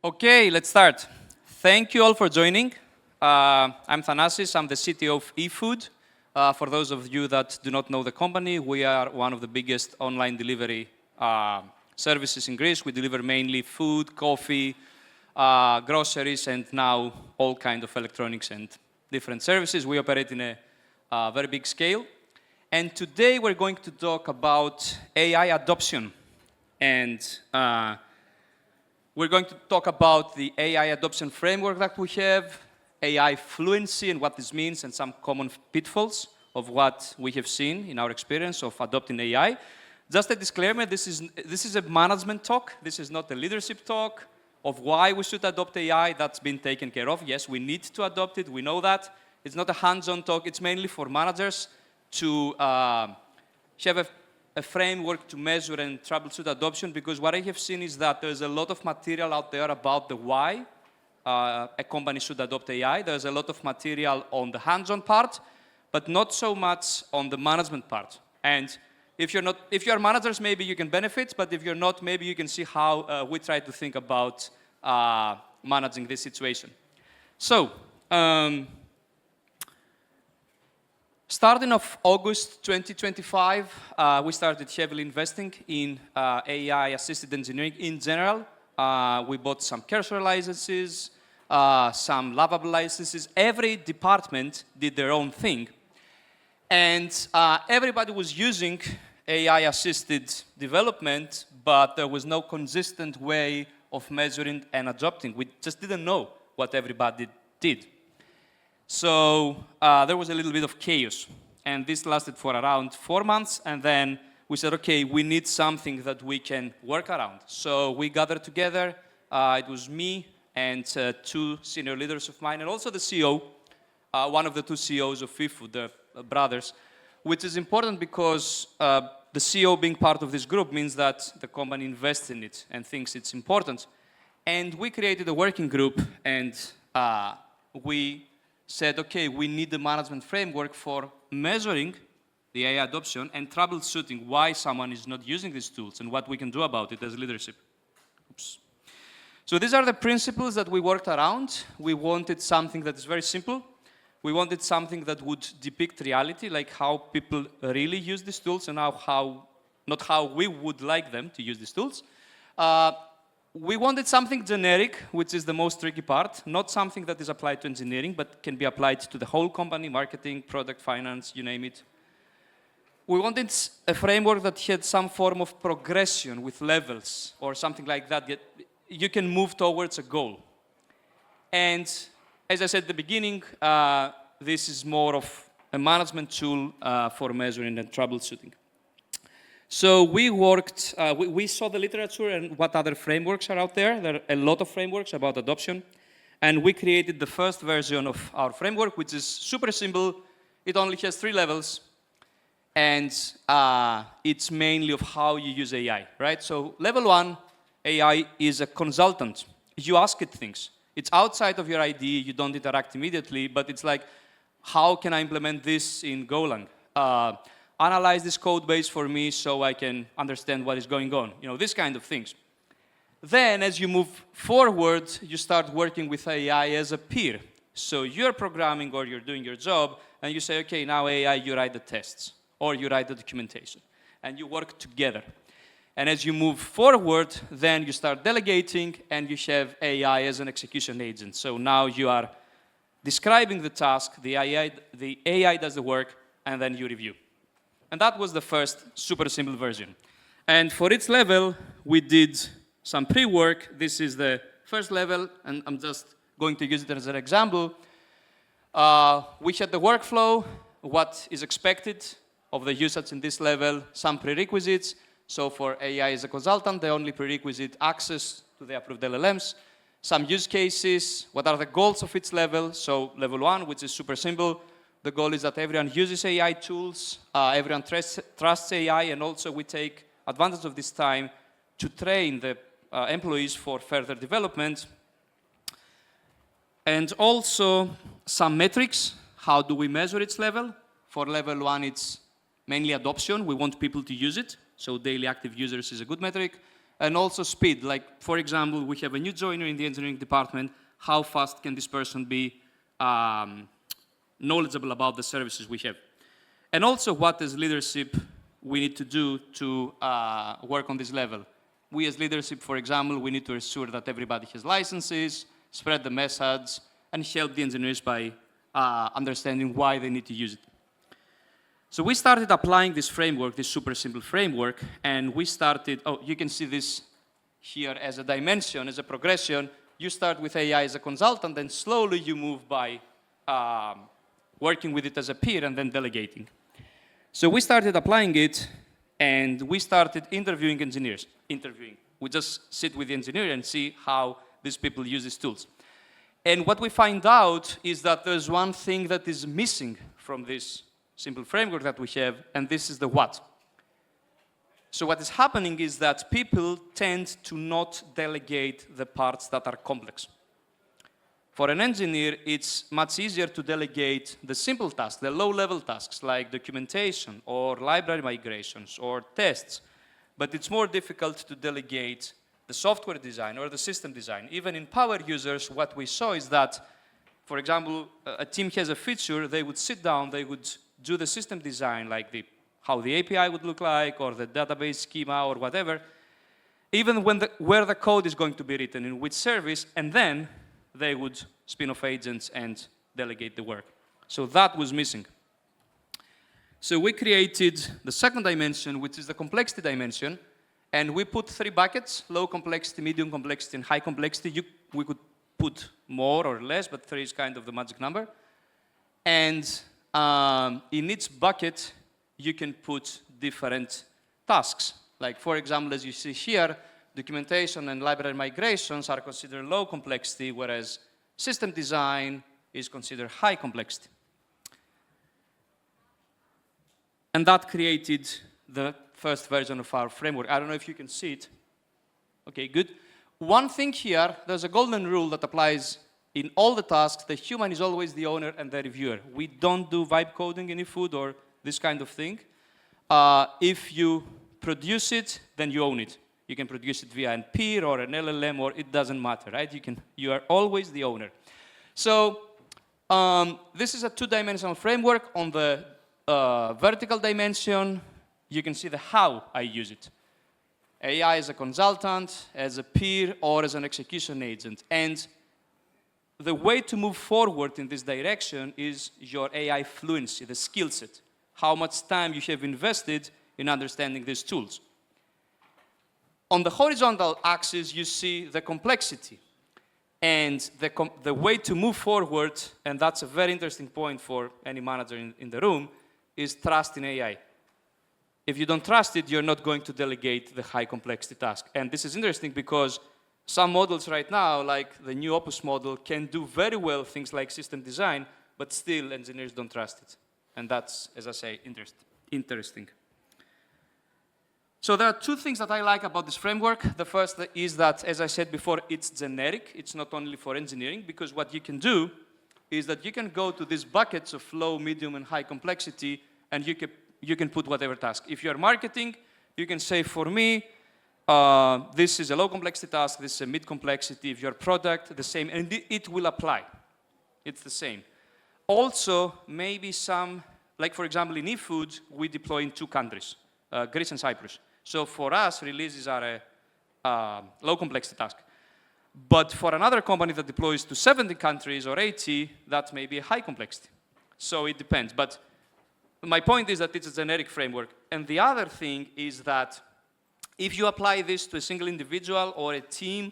Okay, let's start. Thank you all for joining. I'm Thanassis, I'm the CTO of efood. For those of you that do not know the company, we are one of the biggest online delivery services in Greece. We deliver mainly food, coffee, groceries, and now all kinds of electronics and different services. We operate in a very big scale. And today we're going to talk about AI adoption. And we're going to talk about the AI adoption framework that we have, AI fluency and what this means, and some common pitfalls of what we have seen in our experience of adopting AI. Just a disclaimer, this is a management talk. This is not a leadership talk of why we should adopt AI. That's been taken care of. Yes, we need to adopt it. We know that. It's not a hands-on talk. It's mainly for managers to have a framework to measure and troubleshoot adoption, because what I have seen is that there's a lot of material out there about the why a company should adopt AI. There's a lot of material on the hands-on part, but not so much on the management part. And if you're managers, maybe you can benefit, but if you're not, maybe you can see how we try to think about managing this situation. So, starting of August 2025, we started heavily investing in AI-assisted engineering in general. We bought some cursor licenses, some lovable licenses. Every department did their own thing. And everybody was using AI-assisted development, but there was no consistent way of measuring and adopting. We just didn't know what everybody did. So there was a little bit of chaos, and this lasted for around 4 months, and then we said, okay, we need something that we can work around. So we gathered together. It was me and 2 senior leaders of mine, and also the CEO, one of the 2 CEOs of efood, the brothers, which is important because the CEO being part of this group means that the company invests in it and thinks it's important. And we created a working group, and we said, okay, we need the management framework for measuring the AI adoption and troubleshooting why someone is not using these tools and what we can do about it as leadership. Oops. So these are the principles that we worked around. We wanted something that is very simple. We wanted something that would depict reality, like how people really use these tools and not how we would like them to use these tools. We wanted something generic, which is the most tricky part, not something that is applied to engineering, but can be applied to the whole company, marketing, product, finance, you name it. We wanted a framework that had some form of progression with levels or something like that. You can move towards a goal. And as I said at the beginning, this is more of a management tool for measuring and troubleshooting. So we worked, we saw the literature and what other frameworks are out there. There are a lot of frameworks about adoption. And we created the first version of our framework, which is super simple. It only has 3 levels. And it's mainly of how you use AI, right? So level 1, AI is a consultant. You ask it things. It's outside of your idea. You don't interact immediately. But it's like, how can I implement this in Golang? Analyze this code base for me so I can understand what is going on. You know, these kind of things. Then, as you move forward, you start working with AI as a peer. So you're programming or you're doing your job, and you say, okay, now AI, you write the tests, or you write the documentation, and you work together. And as you move forward, then you start delegating, and you have AI as an execution agent. So now you are describing the task, the AI does the work, and then you review. And that was the first super simple version. And for each level, we did some pre-work. This is the first level, and I'm just going to use it as an example. We had the workflow, what is expected of the usage in this level, some prerequisites. So for AI as a consultant, the only prerequisite access to the approved LLMs. Some use cases, what are the goals of each level. So level 1, which is super simple. The goal is that everyone uses AI tools, everyone trusts AI, and also we take advantage of this time to train the employees for further development. And also some metrics. How do we measure its level? For level 1, it's mainly adoption. We want people to use it. So daily active users is a good metric. and also speed. Like, for example, we have a new joiner in the engineering department. How fast can this person be knowledgeable about the services we have? And also, what as leadership we need to do to work on this level. We as leadership, for example, we need to ensure that everybody has licenses, spread the message, and help the engineers by understanding why they need to use it. So we started applying this framework, this super simple framework, and we started, you can see this here as a dimension, as a progression. You start with AI as a consultant, and slowly you move by working with it as a peer and then delegating. So we started applying it, and we started interviewing engineers. We just sit with the engineer and see how these people use these tools. And what we find out is that there's one thing that is missing from this simple framework that we have, and this is the what. So what is happening is that people tend to not delegate the parts that are complex. For an engineer, it's much easier to delegate the simple tasks, the low-level tasks like documentation or library migrations or tests, but it's more difficult to delegate the software design or the system design. Even in power users, what we saw is that, for example, a team has a feature, they would sit down, they would do the system design, like how the API would look like, or the database schema, or whatever, even where the code is going to be written, in which service, and then they would spin off agents and delegate the work. So that was missing. So we created the second dimension, which is the complexity dimension, and we put 3 buckets: low complexity, medium complexity, and high complexity. We could put more or less, but 3 is kind of the magic number. And in each bucket, you can put different tasks. Like, for example, as you see here, documentation and library migrations are considered low complexity, whereas system design is considered high complexity. And that created the first version of our framework. I don't know if you can see it. Okay, good. One thing here, there's a golden rule that applies in all the tasks. The human is always the owner and the reviewer. We don't do vibe coding in efood or this kind of thing. If you produce it, then you own it. You can produce it via a peer or an LLM, or it doesn't matter, right? You are always the owner. So this is a 2-dimensional framework. On the vertical dimension, you can see the how I use it. AI as a consultant, as a peer, or as an execution agent. And the way to move forward in this direction is your AI fluency, the skill set. How much time you have invested in understanding these tools. On the horizontal axis, you see the complexity. And the way to move forward, and that's a very interesting point for any manager in the room, is trust in AI. If you don't trust it, you're not going to delegate the high complexity task. And this is interesting because some models right now, like the new Opus model, can do very well things like system design, but still engineers don't trust it. And that's, as I say, interesting. So there are 2 things that I like about this framework. The first is that, as I said before, it's generic. It's not only for engineering, because what you can do is that you can go to these buckets of low, medium, and high complexity, and you can put whatever task. If you're marketing, you can say, for me, this is a low complexity task, this is a mid complexity. If you're product, the same, and it will apply. It's the same. Also, maybe some, like for example, in efood, we deploy in 2 countries, Greece and Cyprus. So for us, releases are a low complexity task. But for another company that deploys to 70 countries or 80, that may be a high complexity. So it depends. But my point is that it's a generic framework. And the other thing is that if you apply this to a single individual or a team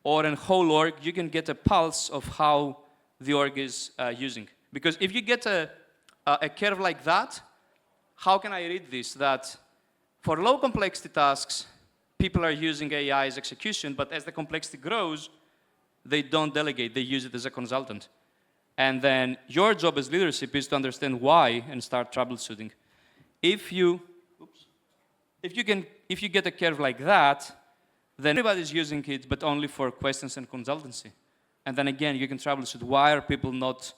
or a whole org, you can get a pulse of how the org is using. Because if you get a curve like that, how can I read this? That for low complexity tasks, people are using AI as execution, but as the complexity grows, they don't delegate, they use it as a consultant. And then your job as leadership is to understand why and start troubleshooting. If you get a curve like that, then everybody's using it, but only for questions and consultancy. And then again, you can troubleshoot why are people not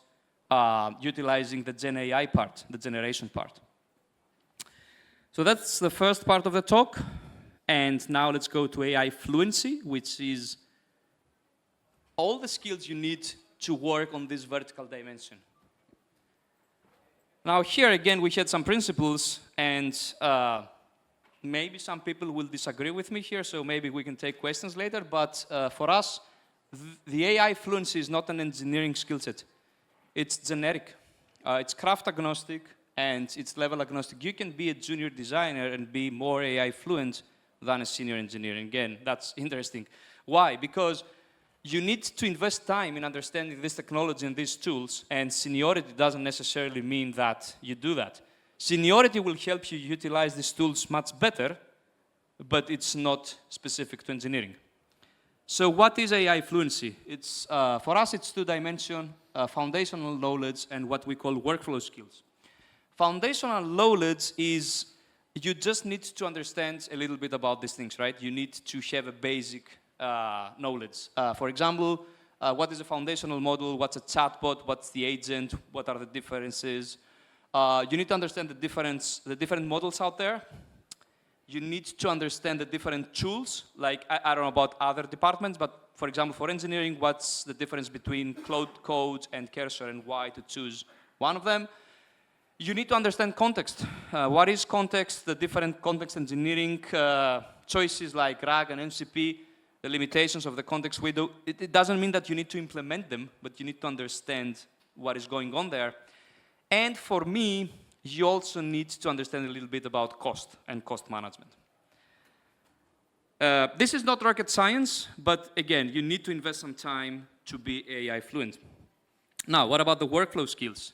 utilizing the Gen AI part, the generation part. So that's the first part of the talk. And now let's go to AI fluency, which is all the skills you need to work on this vertical dimension. Now here again, we had some principles, and maybe some people will disagree with me here, so maybe we can take questions later, but for us, the AI fluency is not an engineering skill set. It's generic. It's craft agnostic, and it's level agnostic. You can be a junior designer and be more AI fluent than a senior engineer. Again, that's interesting. Why? Because you need to invest time in understanding this technology and these tools, and seniority doesn't necessarily mean that you do that. Seniority will help you utilize these tools much better, but it's not specific to engineering. So what is AI fluency? It's, for us, it's two-dimension, foundational knowledge and what we call workflow skills. Foundational knowledge is you just need to understand a little bit about these things, right? You need to have a basic knowledge. For example, what is a foundational model? What's a chatbot? What's the agent? What are the differences? You need to understand the different models out there. You need to understand the different tools. Like, I don't know about other departments, but for example, for engineering, what's the difference between Cloud Code and Cursor and why to choose one of them? You need to understand context. What is context? The different context engineering choices like RAG and MCP, the limitations of the context window. It doesn't mean that you need to implement them, but you need to understand what is going on there. And for me, you also need to understand a little bit about cost and cost management. This is not rocket science, but again, you need to invest some time to be AI fluent. Now, what about the workflow skills?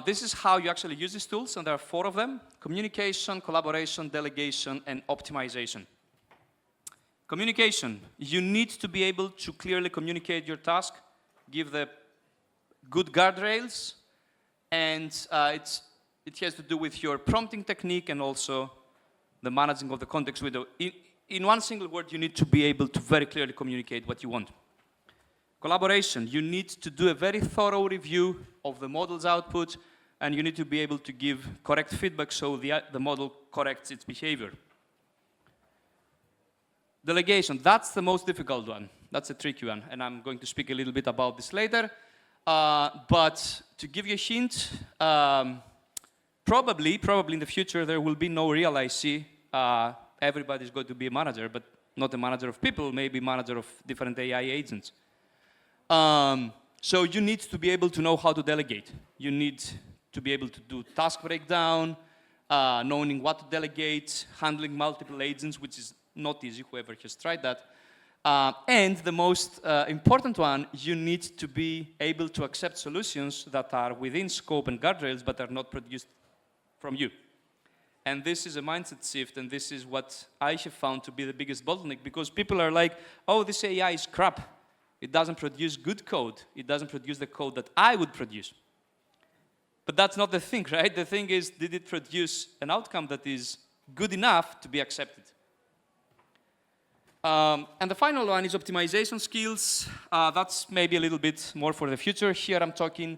This is how you actually use these tools, and there are 4 of them: communication, collaboration, delegation, and optimization. Communication. You need to be able to clearly communicate your task, give the good guardrails, and it has to do with your prompting technique and also the managing of the context window. In one single word, you need to be able to very clearly communicate what you want. Collaboration. You need to do a very thorough review of the model's output, and you need to be able to give correct feedback so the model corrects its behavior. Delegation. That's the most difficult one. That's a tricky one, and I'm going to speak a little bit about this later. But to give you a hint, probably in the future there will be no real IC. Everybody's going to be a manager, but not a manager of people, maybe manager of different AI agents. So you need to be able to know how to delegate. You need to be able to do task breakdown, knowing what to delegate, handling multiple agents, which is not easy, whoever has tried that. And the most important one, you need to be able to accept solutions that are within scope and guardrails, but are not produced from you. And this is a mindset shift, and this is what I have found to be the biggest bottleneck, because people are like, oh, this AI is crap. It doesn't produce good code. It doesn't produce the code that I would produce. But that's not the thing, right? The thing is, did it produce an outcome that is good enough to be accepted? And the final one is optimization skills. That's maybe a little bit more for the future. Here I'm talking,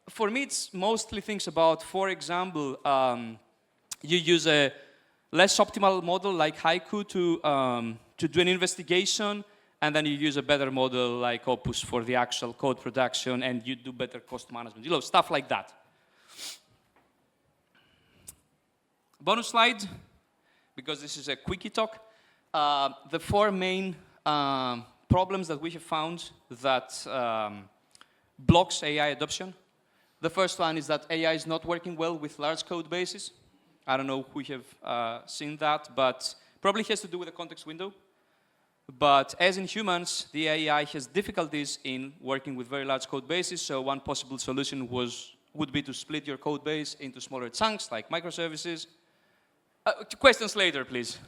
for me it's mostly things about, for example, you use a less optimal model like Haiku to do an investigation, and then you use a better model like Opus for the actual code production, and you do better cost management, you know, stuff like that. Bonus slide, because this is a quickie talk. The 4 main problems that we have found that blocks AI adoption. The first one is that AI is not working well with large code bases. I don't know who have seen that, but probably has to do with the context window. But as in humans, the AI has difficulties in working with very large code bases, so one possible solution would be to split your code base into smaller chunks, like microservices. Questions later, please.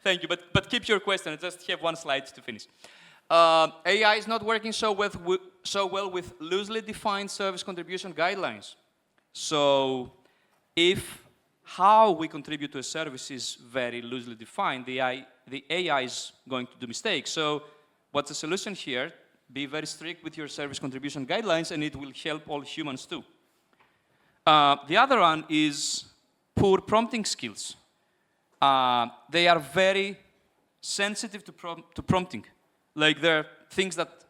Thank you, but keep your question. I just have 1 slide to finish. AI is not working so well with loosely defined service contribution guidelines. So if how we contribute to a service is very loosely defined, the AI is going to do mistakes. So what's the solution here? Be very strict with your service contribution guidelines, and it will help all humans too. The other one is poor prompting skills. they are very sensitive to prompting. Like there are things that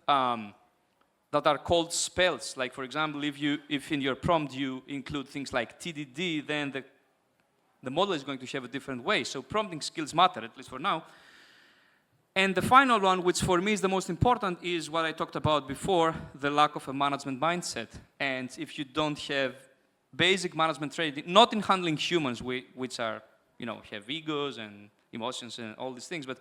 that are called spells. Like for example, if in your prompt you include things like TDD, then the model is going to have a different way. So prompting skills matter, at least for now. And the final one, which for me is the most important, is what I talked about before, the lack of a management mindset. And if you don't have basic management training, not in handling humans, which are, have egos and emotions and all these things, but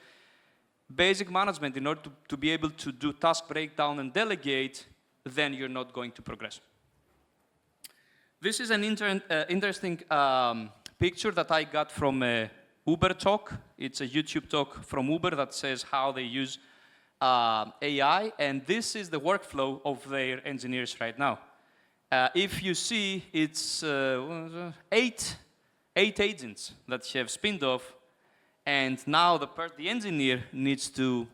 basic management in order to be able to do task breakdown and delegate, then you're not going to progress. This is an interesting picture that I got from a Uber talk. It's a YouTube talk from Uber that says how they use AI, and this is the workflow of their engineers right now. If you see, it's eight agents that have spinned off, and now the engineer needs to,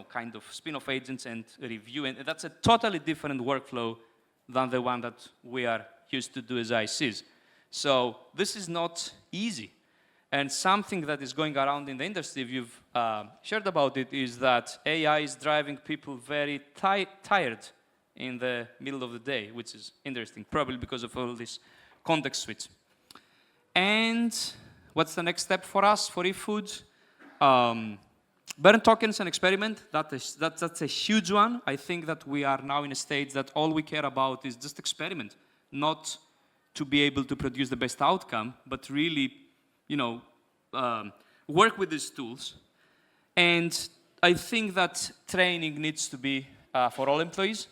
kind of spin off agents and review, and that's a totally different workflow than the one that we are used to do as ICs. So this is not easy. And something that is going around in the industry, if you've shared about it, is that AI is driving people very tired in the middle of the day, which is interesting, probably because of all this context switch. And what's the next step for us, for efood? Burn tokens and experiment, that's a huge one. I think that we are now in a stage that all we care about is just experiment, not to be able to produce the best outcome, but really work with these tools. And I think that training needs to be for all employees.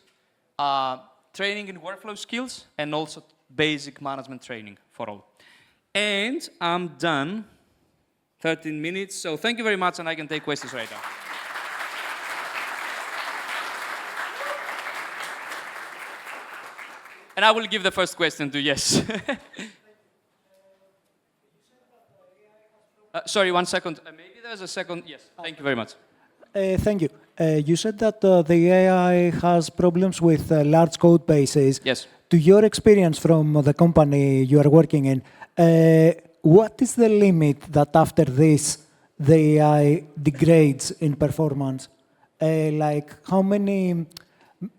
Training in workflow skills and also basic management training for all. And I'm done. 13 minutes. So thank you very much, and I can take questions right now. And I will give the first question to Yes. Sorry, 1 second. Maybe there's a second. Yes, thank you very much. Thank you. You said that the AI has problems with large code bases. Yes. To your experience from the company you are working in, what is the limit that after this the AI degrades in performance? Like how many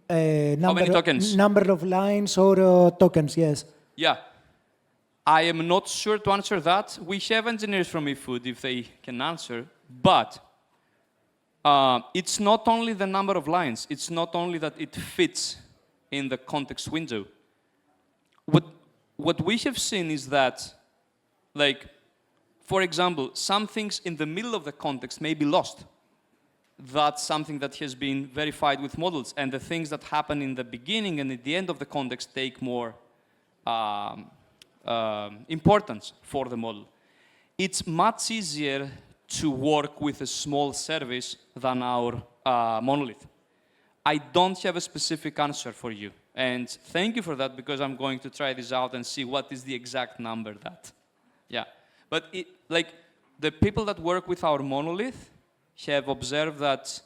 tokens? Number of lines or tokens? Yes. Yeah. I am not sure to answer that. We have engineers from efood if they can answer, but it's not only the number of lines. It's not only that it fits in the context window. What we have seen is that, like, for example, some things in the middle of the context may be lost. That's something that has been verified with models, and the things that happen in the beginning and at the end of the context take more importance for the model. It's much easier to work with a small service than our monolith. I don't have a specific answer for you. And thank you for that, because I'm going to try this out and see what is the exact number that. Yeah. But the people that work with our monolith have observed that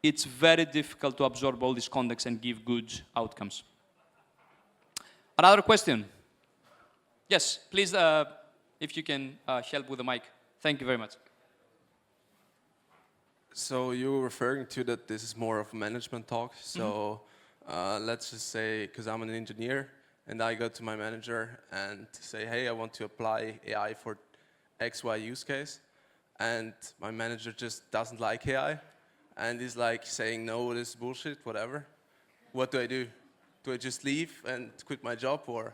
it's very difficult to absorb all this context and give good outcomes. Another question? Yes, please, if you can help with the mic. Thank you very much. So you were referring to that this is more of a management talk. So let's just say, because I'm an engineer, and I go to my manager and say, hey, I want to apply AI for XY use case. And my manager just doesn't like AI. And is like saying, no, this is bullshit, whatever. What do? Do I just leave and quit my job, or?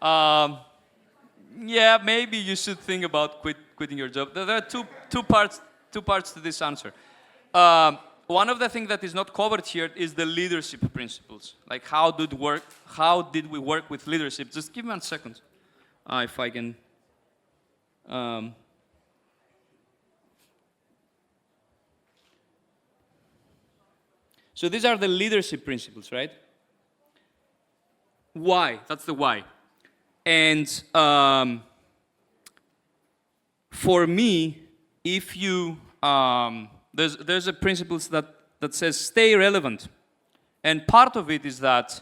Yeah, maybe you should think about quitting your job. There are two parts to this answer. One of the things that is not covered here is the leadership principles. Like how did we work with leadership? Just give me 1 second, if I can. So these are the leadership principles, right? Why? That's the why. And for me, if you there's a principle that says stay relevant, and part of it is that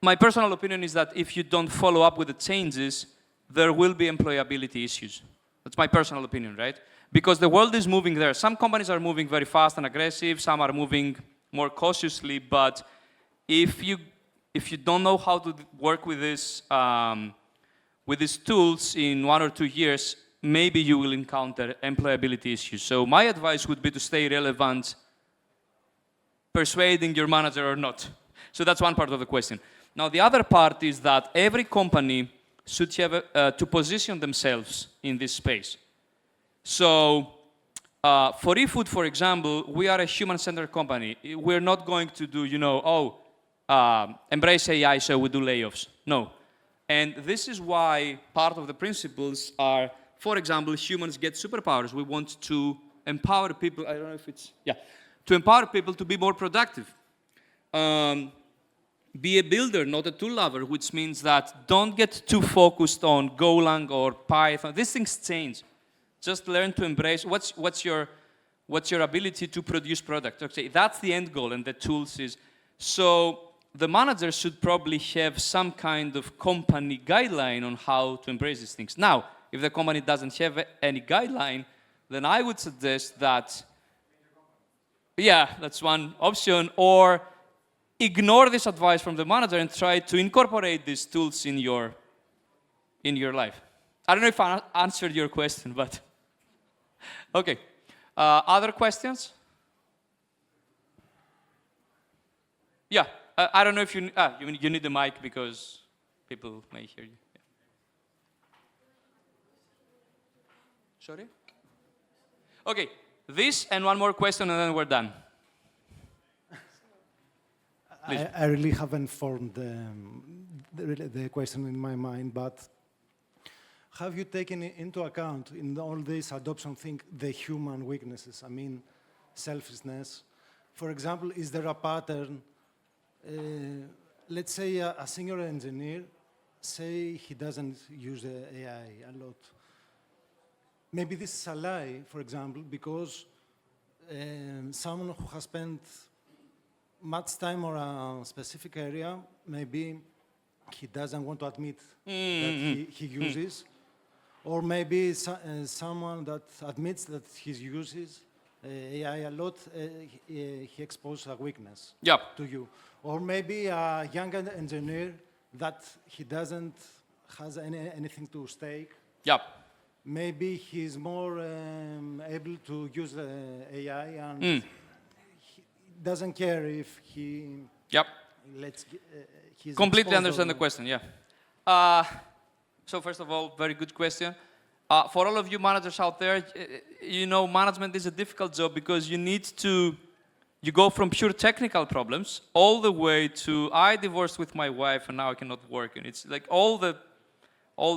my personal opinion is that if you don't follow up with the changes, there will be employability issues. That's my personal opinion, right? Because the world is moving there. Some companies are moving very fast and aggressive, some are moving more cautiously, but if you don't know how to work with these tools in 1 or 2 years, maybe you will encounter employability issues. So my advice would be to stay relevant, persuading your manager or not. So that's one part of the question. Now the other part is that every company should have to position themselves in this space. So for efood, for example, we are a human-centered company. We're not going to do, embrace AI, so we do layoffs. No. And this is why part of the principles are, for example, humans get superpowers. We want to empower people, I don't know if it's, to empower people to be more productive. Be a builder, not a tool lover, which means that don't get too focused on Golang or Python. These things change. Just learn to embrace what's your ability to produce product. Okay, that's the end goal, and the tools is. So the manager should probably have some kind of company guideline on how to embrace these things. Now, if the company doesn't have any guideline, then I would suggest that, that's one option, or ignore this advice from the manager and try to incorporate these tools in your life. I don't know if I answered your question, but okay. Other questions? Yeah, I don't know if you need the mic because people may hear you. Yeah. Sorry? Okay, this and one more question and then we're done. I really haven't formed the question in my mind, but have you taken into account in all this adoption thing the human weaknesses? I mean, selfishness. For example, is there a pattern? Let's say a senior engineer, say he doesn't use AI a lot. Maybe this is a lie, for example, because someone who has spent much time on a specific area, maybe he doesn't want to admit that he uses, or maybe someone that admits that he uses AI a lot, he exposes a weakness to you. Or maybe a young engineer that he doesn't has anything to stake. Maybe he's more able to use AI and he doesn't care if he he's completely understand the question, so first of all, very good question. For all of you managers out there, management is a difficult job because you go from pure technical problems all the way to I divorced with my wife and now I cannot work. And it's like all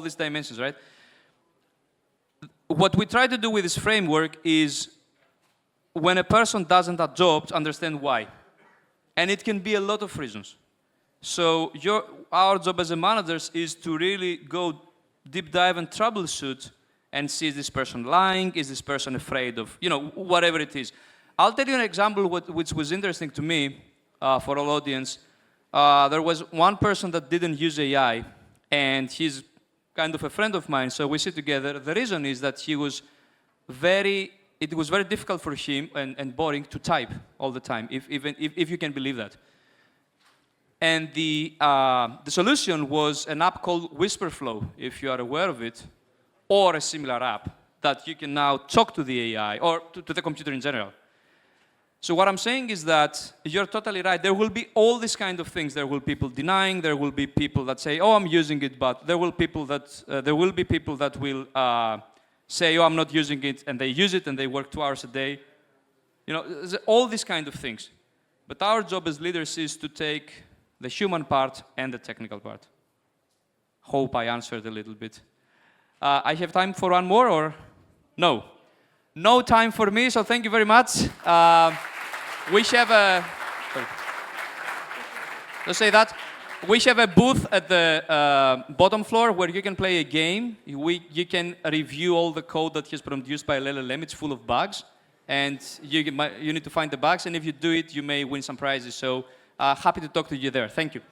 these dimensions, right? What we try to do with this framework is when a person doesn't adopt, understand why. And it can be a lot of reasons. So our job as a managers is to really go deep dive and troubleshoot and see, is this person lying? Is this person afraid of, whatever it is. I'll tell you an example which was interesting to me for our audience. There was one person that didn't use AI, and he's kind of a friend of mine, so we sit together. The reason is that it was very difficult for him and boring to type all the time, if you can believe that. And the solution was an app called Whisperflow, if you are aware of it, or a similar app that you can now talk to the AI, or to the computer in general. So what I'm saying is that you're totally right. There will be all these kind of things. There will be people denying. There will be people that say, "Oh, I'm using it," but there will be people that will say, "Oh, I'm not using it," and they use it and they work 2 hours a day. All these kind of things. But our job as leaders is to take the human part and the technical part. Hope I answered a little bit. I have time for one more, or no? No time for me, so thank you very much. We have a... Let's say that. We have a booth at the bottom floor where you can play a game. You can review all the code that is produced by LLM. It's full of bugs. And you need to find the bugs. And if you do it, you may win some prizes. So happy to talk to you there. Thank you.